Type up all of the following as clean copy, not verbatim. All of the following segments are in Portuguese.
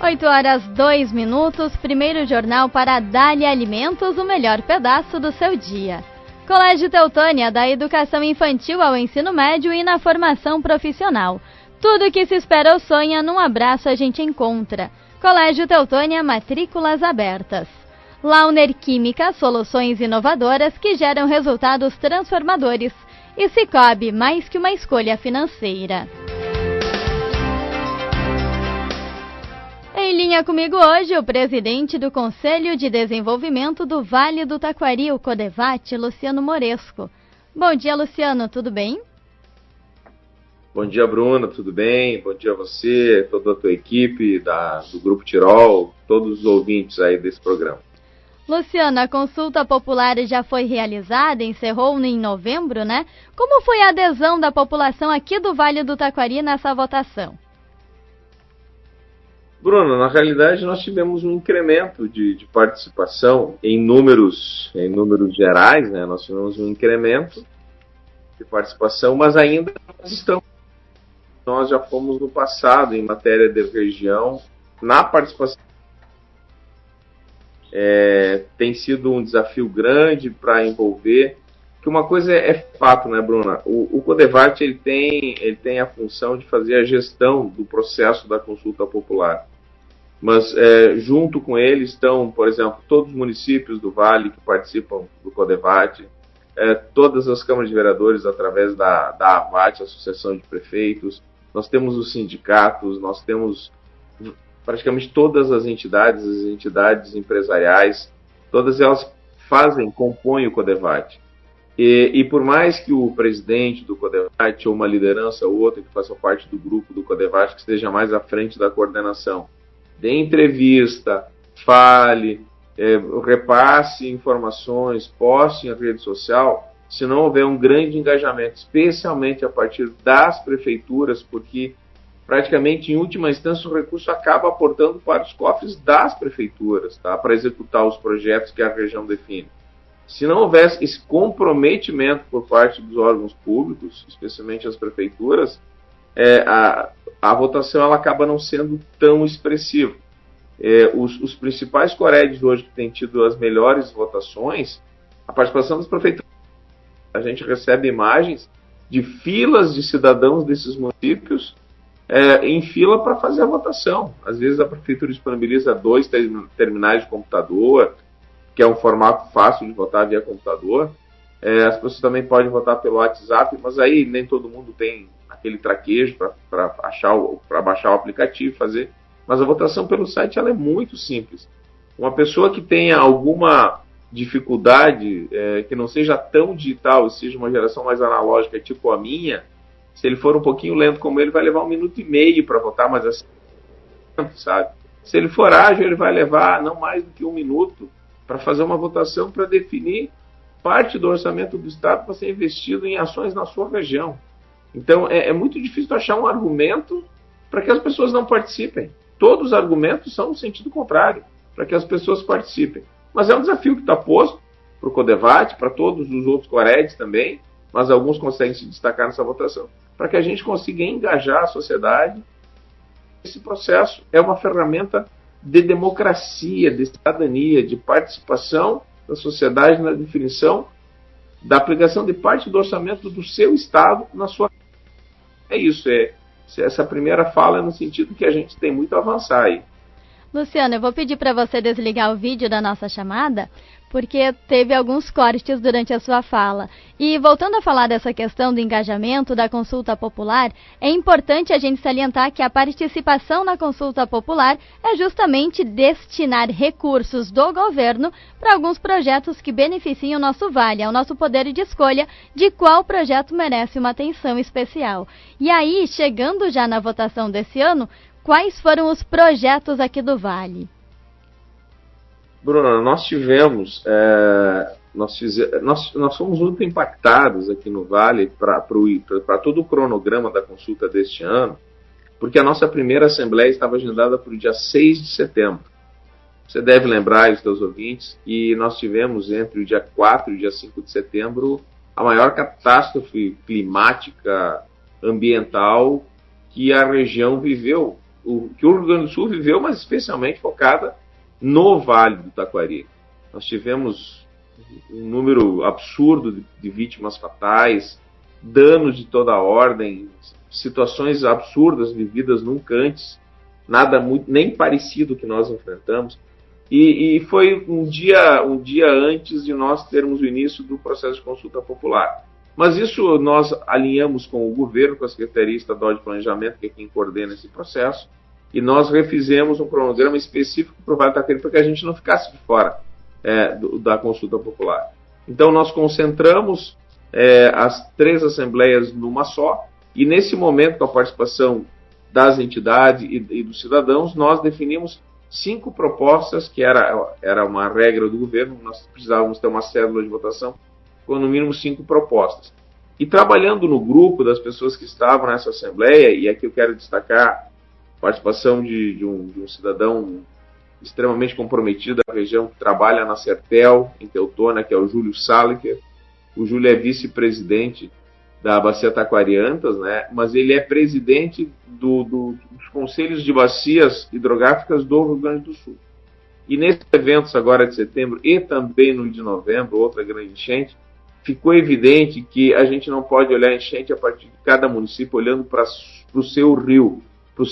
8h02, primeiro jornal para Dália Alimentos, o melhor pedaço do seu dia. Colégio Teutônia, da educação infantil ao ensino médio e na formação profissional. Tudo que se espera ou sonha, num abraço a gente encontra. Colégio Teutônia, matrículas abertas. Launer Química, soluções inovadoras que geram resultados transformadores. E Sicoob, mais que uma escolha financeira. Em linha comigo hoje, o presidente do Conselho de Desenvolvimento do Vale do Taquari, o Codevate, Luciano Moresco. Bom dia, Luciano, tudo bem? Bom dia, Bruna, tudo bem? Bom dia a você, toda a tua equipe do Grupo Tirol, todos os ouvintes aí desse programa. Luciano, a consulta popular já foi realizada, encerrou em novembro, né? Como foi a adesão da população aqui do Vale do Taquari nessa votação? Bruno, na realidade nós tivemos um incremento de participação em números gerais, né? Nós tivemos um incremento de participação, mas ainda nós já fomos no passado em matéria de região, na participação. Tem sido um desafio grande para envolver, que uma coisa é fato, né, Bruna? O Codevate ele tem a função de fazer a gestão do processo da consulta popular. Mas junto com ele estão, por exemplo, todos os municípios do Vale que participam do Codevate, todas as câmaras de vereadores através da AVAT, Associação de Prefeitos, nós temos os sindicatos, nós temos praticamente todas as entidades empresariais, todas elas compõem o Codevate. E por mais que o presidente do Codevate ou uma liderança ou outra que faça parte do grupo do Codevate que esteja mais à frente da coordenação, dê entrevista, fale, repasse informações, poste em rede social, se não houver um grande engajamento, especialmente a partir das prefeituras, porque praticamente em última instância o recurso acaba aportando para os cofres das prefeituras, tá? Para executar os projetos que a região define. Se não houvesse esse comprometimento por parte dos órgãos públicos, especialmente as prefeituras, a votação ela acaba não sendo tão expressiva. Os principais corédios hoje que têm tido as melhores votações, a participação das prefeituras, a gente recebe imagens de filas de cidadãos desses municípios em fila para fazer a votação. Às vezes a prefeitura disponibiliza 2 terminais de computador, que é um formato fácil de votar via computador. As pessoas também podem votar pelo WhatsApp, mas aí nem todo mundo tem aquele traquejo para baixar o aplicativo e fazer. Mas a votação pelo site ela é muito simples. Uma pessoa que tenha alguma dificuldade, que não seja tão digital, seja uma geração mais analógica, tipo a minha, se ele for um pouquinho lento como ele, vai levar 1 minuto e meio para votar, mas assim, sabe? Se ele for ágil, ele vai levar não mais do que 1 minuto para fazer uma votação para definir parte do orçamento do Estado para ser investido em ações na sua região. Então, é muito difícil achar um argumento para que as pessoas não participem. Todos os argumentos são no sentido contrário, para que as pessoas participem. Mas é um desafio que está posto para o Codevate, para todos os outros corédios também, mas alguns conseguem se destacar nessa votação, para que a gente consiga engajar a sociedade. Esse processo é uma ferramenta de democracia, de cidadania, de participação da sociedade na definição da aplicação de parte do orçamento do seu Estado na sua... É isso, essa primeira fala é no sentido que a gente tem muito a avançar aí. Luciano, eu vou pedir para você desligar o vídeo da nossa chamada, porque teve alguns cortes durante a sua fala. E voltando a falar dessa questão do engajamento da consulta popular, é importante a gente salientar que a participação na consulta popular é justamente destinar recursos do governo para alguns projetos que beneficiem o nosso vale, ao nosso poder de escolha de qual projeto merece uma atenção especial. E aí, chegando já na votação desse ano, quais foram os projetos aqui do Vale? Bruna, nós tivemos, nós fomos muito impactados aqui no Vale para todo o cronograma da consulta deste ano, porque a nossa primeira assembleia estava agendada para o dia 6 de setembro. Você deve lembrar, os seus ouvintes, que nós tivemos entre o dia 4 e o dia 5 de setembro a maior catástrofe climática ambiental que a região viveu que o Rio Grande do Sul viveu, mas especialmente focada no Vale do Taquari. Nós tivemos um número absurdo de vítimas fatais, danos de toda a ordem, situações absurdas vividas nunca antes, nada muito, nem parecido que nós enfrentamos. E foi um dia antes de nós termos o início do processo de consulta popular. Mas isso nós alinhamos com o governo, com a Secretaria Estadual de Planejamento, que é quem coordena esse processo, e nós refizemos um cronograma específico para o Vale do Taquari, para que a gente não ficasse de fora da consulta popular. Então nós concentramos as 3 assembleias numa só, e nesse momento, com a participação das entidades e dos cidadãos, nós definimos 5 propostas, que era uma regra do governo, nós precisávamos ter uma cédula de votação, com no mínimo 5 propostas. E trabalhando no grupo das pessoas que estavam nessa assembleia, e aqui eu quero destacar a participação de um cidadão extremamente comprometido da região, que trabalha na Sertel, em Teutônia, que é o Júlio Saliker. O Júlio é vice-presidente da Bacia Taquariantas, né? Mas ele é presidente dos conselhos de bacias hidrográficas do Rio Grande do Sul. E nesses eventos agora de setembro e também no de novembro, outra grande enchente, ficou evidente que a gente não pode olhar a enchente a partir de cada município olhando para o seu rio, para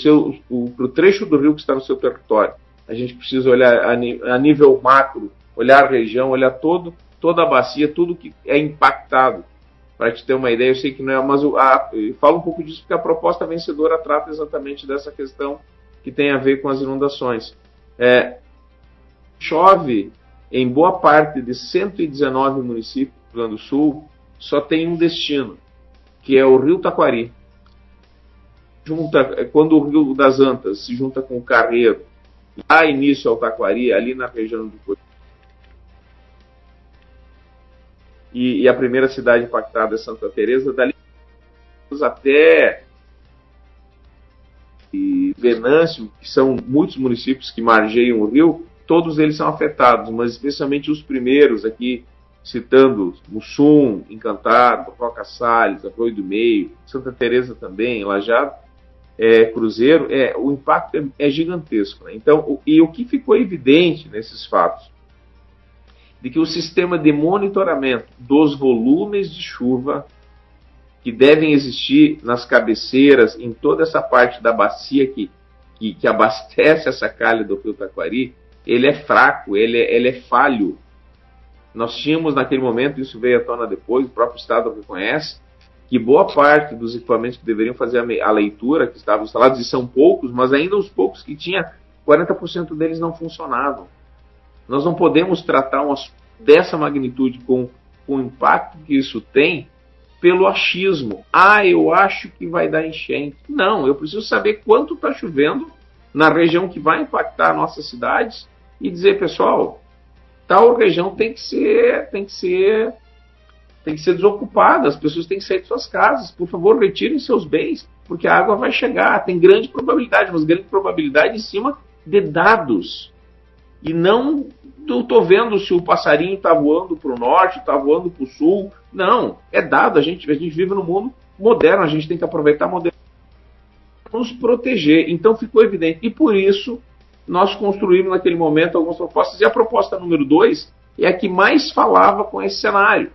o trecho do rio que está no seu território. A gente precisa olhar a nível macro, olhar a região, olhar toda a bacia, tudo que é impactado. Para te ter uma ideia, eu sei que não é, mas eu falo um pouco disso porque a proposta vencedora trata exatamente dessa questão que tem a ver com as inundações. Chove em boa parte de 119 municípios do Rio Grande do Sul, só tem um destino, que é o Rio Taquari. Quando o Rio das Antas se junta com o Carreiro, dá início ao Taquari, ali na região do Coiti. E a primeira cidade impactada é Santa Teresa, dali até Venâncio, que são muitos municípios que margeiam o rio, todos eles são afetados, mas especialmente os primeiros aqui, citando Mussum, Encantado, Roca Salles, Arroio do Meio, Santa Teresa também, Lajeado, Cruzeiro, o impacto é gigantesco. Né? Então, o que ficou evidente nesses fatos? De que o sistema de monitoramento dos volumes de chuva que devem existir nas cabeceiras, em toda essa parte da bacia que abastece essa calha do Rio Taquari, ele é fraco, ele é falho. Nós tínhamos naquele momento, isso veio à tona depois, o próprio Estado reconhece, que boa parte dos equipamentos que deveriam fazer a leitura, que estavam instalados, e são poucos, mas ainda os poucos que tinha, 40% deles não funcionavam. Nós não podemos tratar um assunto dessa magnitude com o impacto que isso tem pelo achismo. Eu acho que vai dar enchente. Não, eu preciso saber quanto está chovendo na região que vai impactar nossas cidades e dizer, pessoal, tal região tem que ser desocupada, as pessoas têm que sair de suas casas, por favor, retirem seus bens, porque a água vai chegar, tem grande probabilidade, mas grande probabilidade em cima de dados. E não estou vendo se o passarinho está voando para o norte, está voando para o sul. Não, é dado, a gente vive num mundo moderno, a gente tem que aproveitar moderno para nos proteger. Então ficou evidente. E por isso nós construímos naquele momento algumas propostas. E a proposta número 2 é a que mais falava com esse cenário,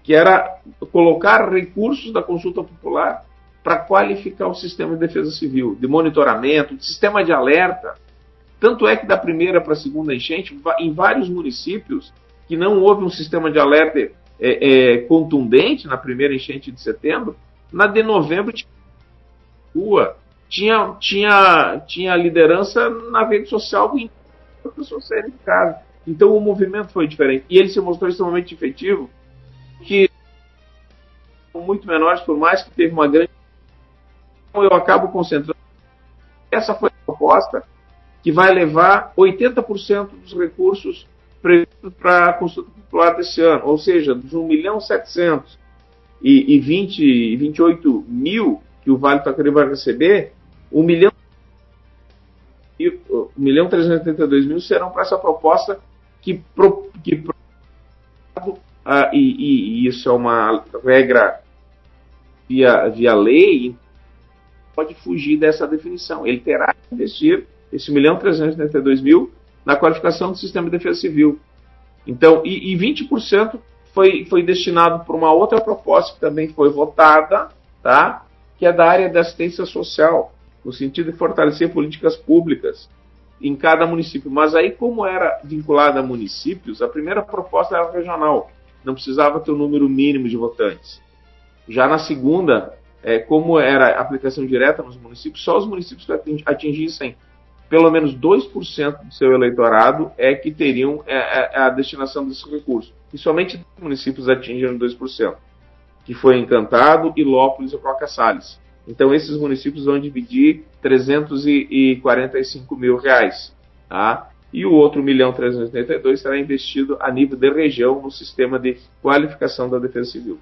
que era colocar recursos da consulta popular para qualificar o sistema de defesa civil, de monitoramento, de sistema de alerta. Tanto é que da primeira para a segunda enchente, em vários municípios que não houve um sistema de alerta contundente na primeira enchente de setembro, na de novembro tinha liderança na rede social e as pessoas saíram de casa. Então o movimento foi diferente. E ele se mostrou extremamente efetivo, que muito menores, por mais que teve uma grande... Eu acabo concentrando. Essa foi a proposta que vai levar 80% dos recursos previstos para a consulta popular desse ano. Ou seja, dos 1.728 mil que o Vale do Taquari vai receber, 1.382 mil serão para essa proposta e isso é uma regra via lei, pode fugir dessa definição. Ele terá que investir esse 1.382.000 na qualificação do sistema de defesa civil. Então, e 20% foi destinado para uma outra proposta que também foi votada, tá? Que é da área da assistência social, no sentido de fortalecer políticas públicas em cada município. Mas aí, como era vinculada a municípios, a primeira proposta era regional, não precisava ter o número mínimo de votantes. Já na segunda, como era aplicação direta nos municípios, só os municípios que atingissem pelo menos 2% do seu eleitorado que teriam a destinação desses recursos. E somente municípios atingiram 2%, que foi Encantado, Ilópolis e Roca Salles. Então, esses municípios vão dividir R$345 mil. Tá? E o outro 1.382.000 será investido a nível de região no sistema de qualificação da Defesa Civil.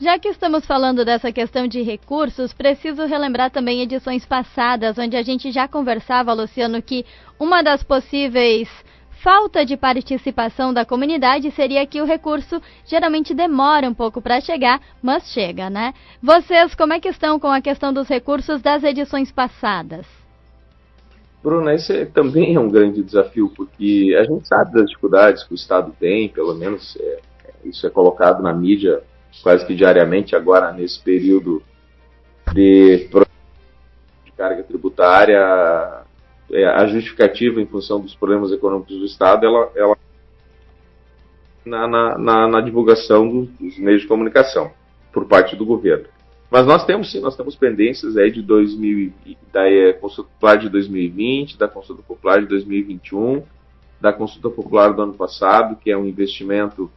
Já que estamos falando dessa questão de recursos, preciso relembrar também edições passadas, onde a gente já conversava, Luciano, que uma das possíveis falta de participação da comunidade seria que o recurso geralmente demora um pouco para chegar, mas chega, né? Vocês, como é que estão com a questão dos recursos das edições passadas? Bruna, esse também é um grande desafio, porque a gente sabe das dificuldades que o Estado tem, pelo menos isso é colocado na mídia quase que diariamente agora nesse período de carga tributária. A justificativa em função dos problemas econômicos do Estado, ela na divulgação dos meios de comunicação por parte do governo. Mas nós temos pendências aí da consulta popular de 2020, da consulta popular de 2021, da consulta popular do ano passado, que é um investimento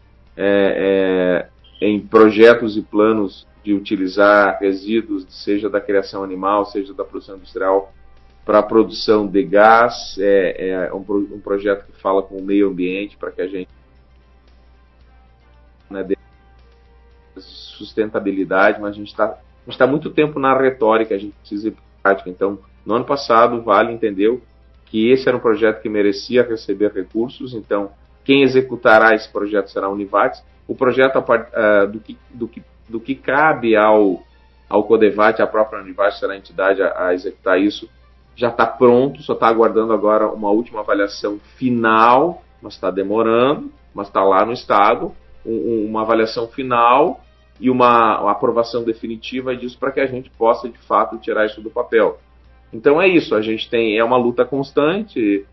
em projetos e planos de utilizar resíduos, seja da criação animal, seja da produção industrial, para a produção de gás. Um projeto que fala com o meio ambiente para que a gente dê sustentabilidade, mas a gente está muito tempo na retórica, a gente precisa ir para a prática. Então, no ano passado, o Vale entendeu que esse era um projeto que merecia receber recursos, então quem executará esse projeto será a Univates. O projeto do que cabe ao CODEVAT, a própria Univates será a entidade a executar isso, já está pronto, só está aguardando agora uma última avaliação final, mas está demorando, mas está lá no Estado, uma avaliação final e uma aprovação definitiva disso para que a gente possa, de fato, tirar isso do papel. Então é isso, a gente tem uma luta constante.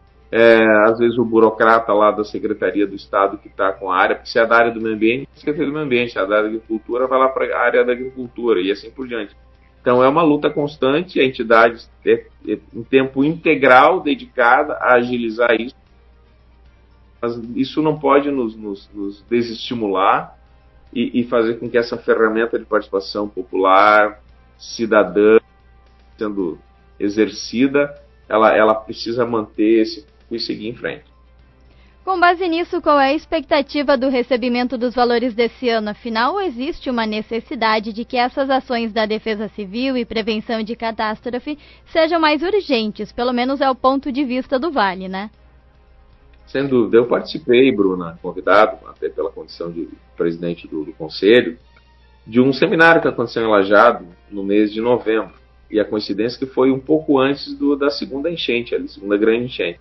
Às vezes o burocrata lá da Secretaria do Estado que está com a área, porque se é da área do meio ambiente, Secretaria do Meio Ambiente, se é da área da agricultura, vai lá para a área da agricultura e assim por diante. Então é uma luta constante, a entidade em tempo integral dedicada a agilizar isso, mas isso não pode nos desestimular e fazer com que essa ferramenta de participação popular, cidadã, sendo exercida, ela precisa manter esse e seguir em frente. Com base nisso, qual é a expectativa do recebimento dos valores desse ano? Afinal, existe uma necessidade de que essas ações da Defesa Civil e prevenção de catástrofe sejam mais urgentes, pelo menos é o ponto de vista do Vale, né? Sem dúvida. Eu participei, Bruna, convidado, até pela condição de presidente do Conselho, de um seminário que aconteceu em Lajeado no mês de novembro. E a coincidência que foi um pouco antes da segunda enchente, a segunda grande enchente.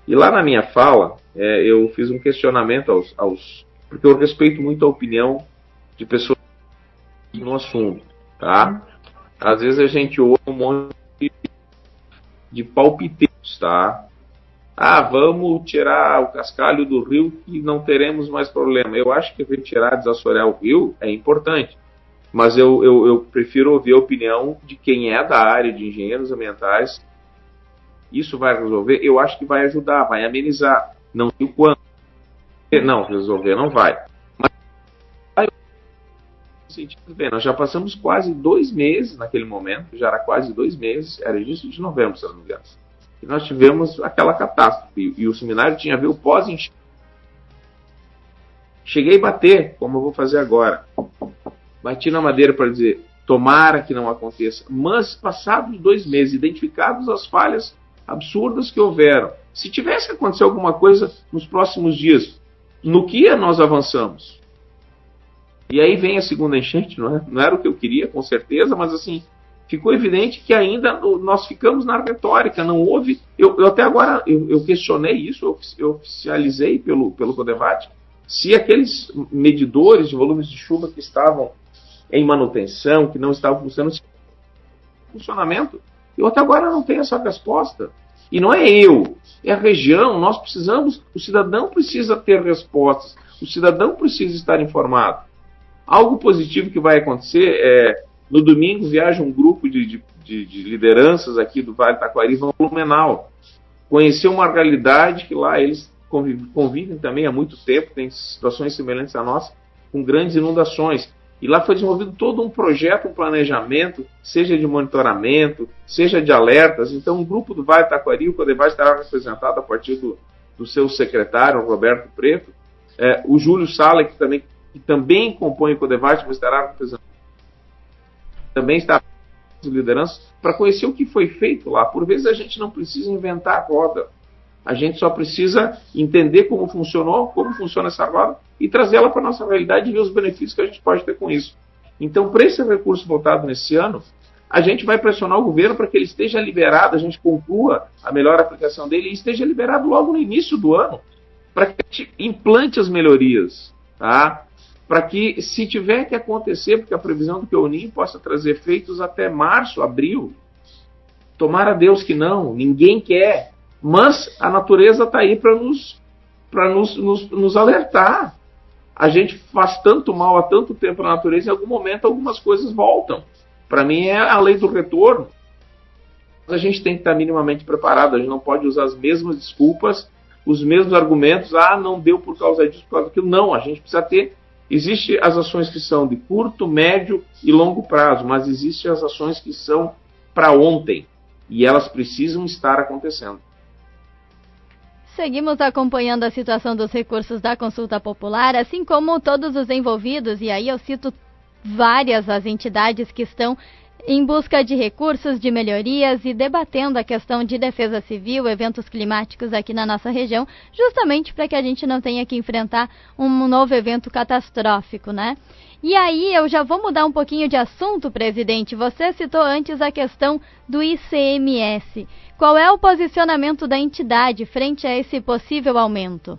E lá na minha fala, eu fiz um questionamento porque eu respeito muito a opinião de pessoas no assunto, tá? Às vezes a gente ouve um monte de palpiteiros, tá? Vamos tirar o cascalho do rio que não teremos mais problema. Eu acho que retirar, desassorear o rio é importante, mas eu prefiro ouvir a opinião de quem é da área de engenheiros ambientais. Isso vai resolver? Eu acho que vai ajudar, vai amenizar. Não sei o quanto. Não, resolver não vai. Mas, bem, nós já passamos quase 2 meses naquele momento, já era quase 2 meses, era início de novembro, se não me engano. E nós tivemos aquela catástrofe. E o seminário tinha a ver o pós-enchente. Cheguei a bater, como eu vou fazer agora. Bati na madeira para dizer, tomara que não aconteça. Mas, passados 2 meses, identificadas as falhas absurdas que houveram, se tivesse que acontecer alguma coisa nos próximos dias, no que nós avançamos? E aí vem a segunda enchente, não era o que eu queria, com certeza, mas assim, ficou evidente que ainda nós ficamos na retórica, não houve... Eu até agora, eu questionei isso, eu oficializei pelo CODEVAT, se aqueles medidores de volumes de chuva que estavam em manutenção, que não estavam funcionamento, eu até agora não tenho essa resposta. E não é eu, é a região, nós precisamos, o cidadão precisa ter respostas, o cidadão precisa estar informado. Algo positivo que vai acontecer no domingo viaja um grupo de lideranças aqui do Vale do Taquari, vão ao Blumenau, conhecer uma realidade que lá eles convivem também há muito tempo, tem situações semelhantes à nossa, com grandes inundações. E lá foi desenvolvido todo um projeto, um planejamento, seja de monitoramento, seja de alertas. Então, um grupo do Vale do Taquari, o CODEVAT estará representado a partir do seu secretário, Roberto Preto, o Júlio Sala, que também compõe o CODEVAT, mas estará representado, também está liderança, para conhecer o que foi feito lá. Por vezes a gente não precisa inventar a roda. A gente só precisa entender como funcionou, como funciona essa roda e trazê-la para a nossa realidade e ver os benefícios que a gente pode ter com isso. Então, para esse recurso voltado nesse ano, a gente vai pressionar o governo para que ele esteja liberado, a gente conclua a melhor aplicação dele e esteja liberado logo no início do ano, para que a gente implante as melhorias, tá? Para que, se tiver que acontecer, porque a previsão do PEUNIM possa trazer efeitos até março, abril, tomara Deus que não, ninguém quer. Mas a natureza está aí para nos alertar. A gente faz tanto mal há tanto tempo na natureza, em algum momento algumas coisas voltam. Para mim é a lei do retorno. A gente tem que estar minimamente preparado, a gente não pode usar as mesmas desculpas, os mesmos argumentos, não deu por causa disso, por causa daquilo. Não, a gente precisa ter... Existem as ações que são de curto, médio e longo prazo, mas existem as ações que são para ontem, e elas precisam estar acontecendo. Seguimos acompanhando a situação dos recursos da consulta popular, assim como todos os envolvidos, e aí eu cito várias as entidades que estão em busca de recursos, de melhorias e debatendo a questão de defesa civil, eventos climáticos aqui na nossa região, justamente para que a gente não tenha que enfrentar um novo evento catastrófico, né? E aí eu já vou mudar um pouquinho de assunto, presidente. Você citou antes a questão do ICMS. Qual é o posicionamento da entidade frente a esse possível aumento?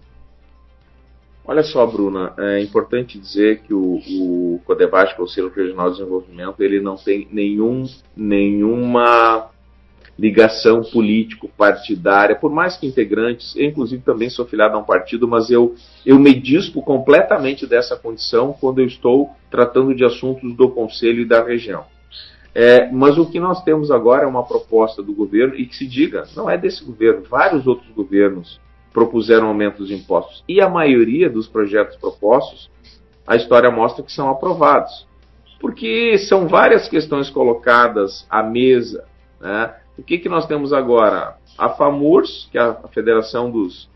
Olha só, Bruna, é importante dizer que o CODEVAT, Conselho Regional de Desenvolvimento, ele não tem nenhuma ligação político-partidária, por mais que integrantes, eu inclusive também sou filiado a um partido, mas eu me dispo completamente dessa condição quando eu estou tratando de assuntos do Conselho e da região. Mas o que nós temos agora é uma proposta do governo, e que se diga, não é desse governo, vários outros governos propuseram aumentos de impostos. E a maioria dos projetos propostos, a história mostra que são aprovados. Porque são várias questões colocadas à mesa, né? O que nós temos agora? A FAMURS, que é a Federação dos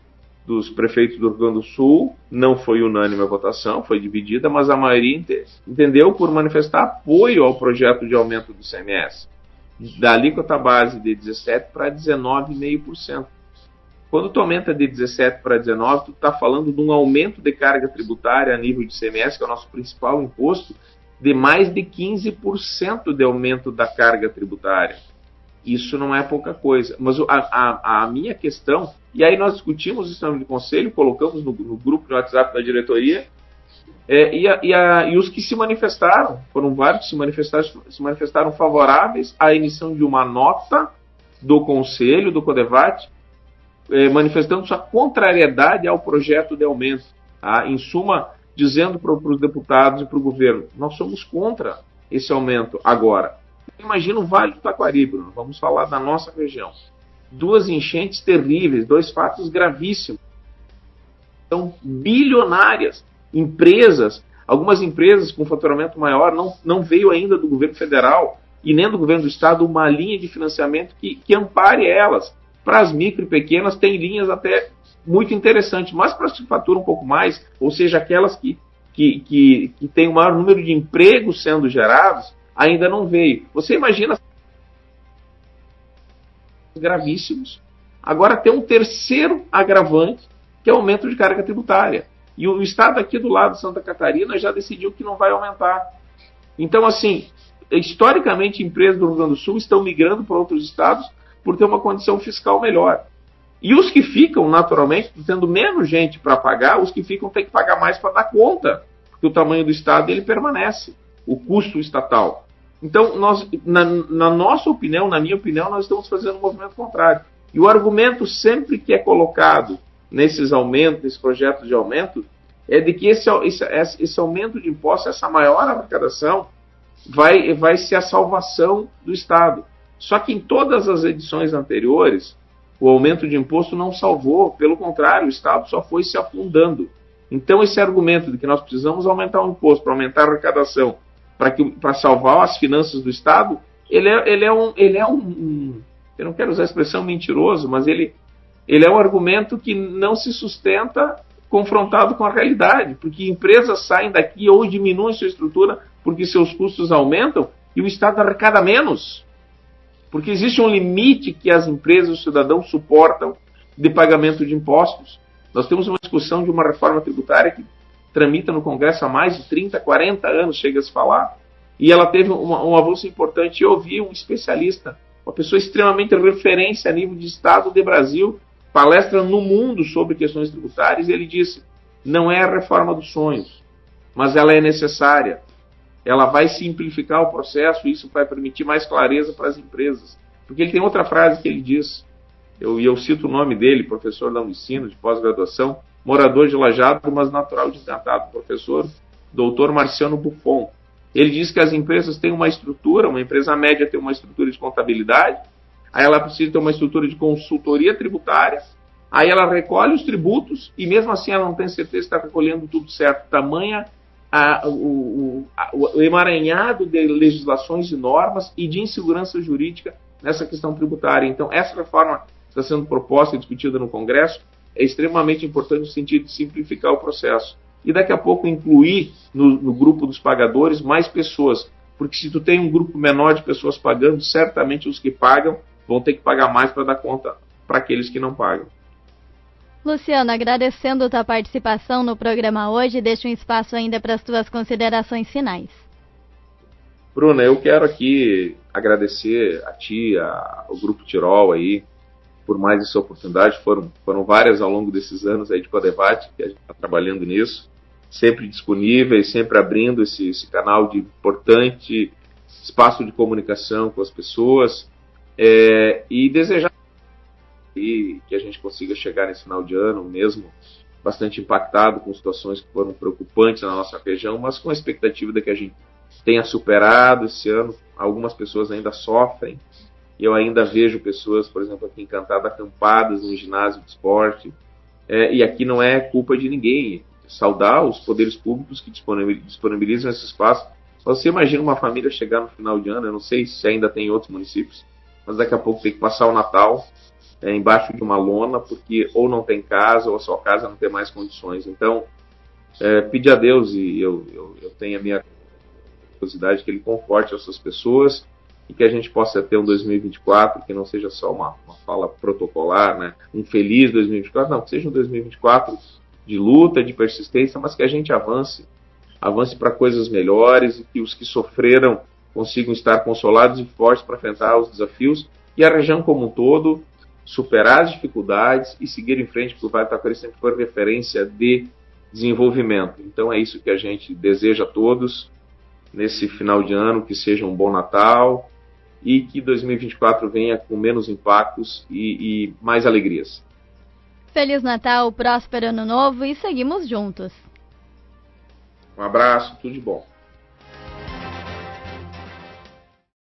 Prefeitos do Rio Grande do Sul, não foi unânime a votação, foi dividida, mas a maioria entendeu por manifestar apoio ao projeto de aumento do ICMS, da alíquota base de 17% para 19,5%. Quando tu aumenta de 17 para 19, tu está falando de um aumento de carga tributária a nível de ICMS, que é o nosso principal imposto, de mais de 15% de aumento da carga tributária. Isso não é pouca coisa. Mas a minha questão, e aí nós discutimos isso no conselho, colocamos no grupo de WhatsApp da diretoria, e os que se manifestaram, foram vários que se manifestaram favoráveis à emissão de uma nota do conselho, do CODEVAT, manifestando sua contrariedade ao projeto de aumento. Tá? Em suma, dizendo para os deputados e para o governo, nós somos contra esse aumento agora. Imagina o Vale do Taquari, Bruno, vamos falar da nossa região. 2 enchentes terríveis, 2 fatos gravíssimos. São bilionárias. Algumas empresas com faturamento maior não veio ainda do governo federal e nem do governo do estado uma linha de financiamento que ampare elas. Para as micro e pequenas tem linhas até muito interessantes, mas para as que faturam um pouco mais, ou seja, aquelas que têm o maior número de empregos sendo gerados, ainda não veio. Você imagina gravíssimos. Agora tem um terceiro agravante, que é o aumento de carga tributária. E o estado aqui do lado de Santa Catarina já decidiu que não vai aumentar. Então, assim, historicamente, empresas do Rio Grande do Sul estão migrando para outros estados por ter uma condição fiscal melhor. E os que ficam, naturalmente, tendo menos gente para pagar, os que ficam têm que pagar mais para dar conta, porque o tamanho do estado ele permanece, o custo estatal. Então, na nossa opinião, na minha opinião, nós estamos fazendo um movimento contrário. E o argumento sempre que é colocado nesses aumentos, nesses projetos de aumento, é de que esse aumento de impostos, essa maior arrecadação, vai ser a salvação do Estado. Só que em todas as edições anteriores, o aumento de imposto não salvou, pelo contrário, o Estado só foi se afundando. Então esse argumento de que nós precisamos aumentar o imposto para aumentar a arrecadação, para salvar as finanças do Estado, ele é um eu não quero usar a expressão mentiroso, mas ele é um argumento que não se sustenta confrontado com a realidade, porque empresas saem daqui ou diminuem sua estrutura porque seus custos aumentam e o Estado arrecada menos. Porque existe um limite que as empresas e os cidadãos suportam de pagamento de impostos. Nós temos uma discussão de uma reforma tributária que tramita no Congresso há mais de 30, 40 anos, chega a se falar, e ela teve um avanço importante. Eu ouvi um especialista, uma pessoa extremamente referência a nível de Estado de Brasil, palestra no mundo sobre questões tributárias, e ele disse, não é a reforma dos sonhos, mas ela é necessária. Ela vai simplificar o processo e isso vai permitir mais clareza para as empresas. Porque ele tem outra frase que ele diz, eu cito o nome dele, professor da Unicino, de pós-graduação, morador de Lajeado, mas natural de Encantado, professor doutor Marciano Buffon. Ele diz que as empresas têm uma estrutura, uma empresa média tem uma estrutura de contabilidade, aí ela precisa ter uma estrutura de consultoria tributária, aí ela recolhe os tributos e mesmo assim ela não tem certeza se está recolhendo tudo certo. Tamanha o emaranhado de legislações e normas e de insegurança jurídica nessa questão tributária. Então, essa reforma que está sendo proposta e discutida no Congresso é extremamente importante no sentido de simplificar o processo. E daqui a pouco incluir no grupo dos pagadores mais pessoas. Porque se tu tem um grupo menor de pessoas pagando, certamente os que pagam vão ter que pagar mais para dar conta para aqueles que não pagam. Luciano, agradecendo a tua participação no programa hoje, deixo um espaço ainda para as tuas considerações finais. Bruna, eu quero aqui agradecer a ti, ao Grupo Tirol aí, por mais essa oportunidade. Foram várias ao longo desses anos aí de Codevate, que a gente está trabalhando nisso, sempre disponíveis, sempre abrindo esse canal de importante espaço de comunicação com as pessoas, e desejar que a gente consiga chegar nesse final de ano mesmo bastante impactado com situações que foram preocupantes na nossa região, mas com a expectativa de que a gente tenha superado esse ano. Algumas pessoas ainda sofrem, e eu ainda vejo pessoas, por exemplo, aqui em Encantado, acampadas no ginásio de esporte, e aqui não é culpa de ninguém. Saudar os poderes públicos que disponibilizam esse espaço. Você imagina uma família chegar no final de ano, eu não sei se ainda tem em outros municípios, mas daqui a pouco tem que passar o Natal embaixo de uma lona, porque ou não tem casa, ou a sua casa não tem mais condições. Então, pedir a Deus, e eu tenho a minha curiosidade, que Ele conforte essas pessoas, e que a gente possa ter um 2024, que não seja só uma fala protocolar, né? Um feliz 2024, não, que seja um 2024 de luta, de persistência, mas que a gente avance para coisas melhores, e que os que sofreram consigam estar consolados e fortes para enfrentar os desafios, e a região como um todo superar as dificuldades e seguir em frente, porque o Vale do Taquari sempre foi referência de desenvolvimento. Então é isso que a gente deseja a todos nesse final de ano, que seja um bom Natal e que 2024 venha com menos impactos e mais alegrias. Feliz Natal, próspero Ano Novo e seguimos juntos. Um abraço, tudo de bom.